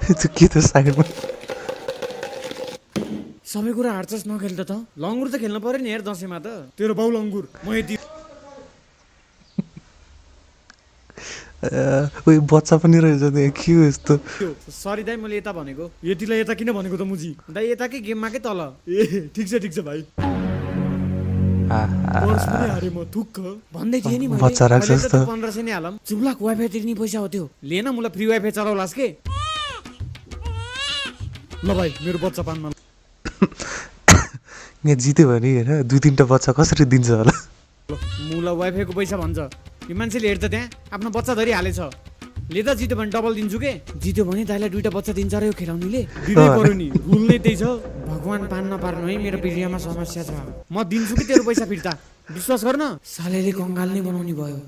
त्यो के त साइडमा सबै कुरा हार्छस् नखेल त लङ्गुर त खेल्नु पर्यो नि हेर दसैँमा त तेरो बाउ लङ्गुर म यति उयो बच्चा पनि रहेछ त्यहाँ के हो यस्तो सरी दाइ मैले यता भनेको यतिलाई यता किन भनेको त मुजी दाइ यताकै गेममा के तल ए ठिक छ भाइ हारे म थुक्क भन्दै थिएँ नि बच्चा राख्छस् त 1500 नै हालम चुब्लाक वाइफाई तिर्ने पैसा हो त्यो लिएन मलाई फ्री वाइफाई चलाउलास् के ल भाइ मेरो बच्चा पान्न यहाँ जित्यो भने होइन 2-3टा बच्चा कसरी दिन्छ होला मुला वाइफाईको पैसा भन्छ यो मान्छेले हेर्छ त्यहाँ आफ्नो बच्चा धरि हालेछ ले त जित्यो भने डबल दिन्छु के जित्यो भने दाइलाई 2टा बच्चा दिन्छ र यो खेलाउनेले दिनै पर्यो नि रुल नै त्यही छ भगवान पान नपार्नु है मेरो पिरियामा समस्या छ म दिन्छु कि तेरो पैसा फिर्ता विश्वास गर्न सालेले कंगाल नै बनाउने भयो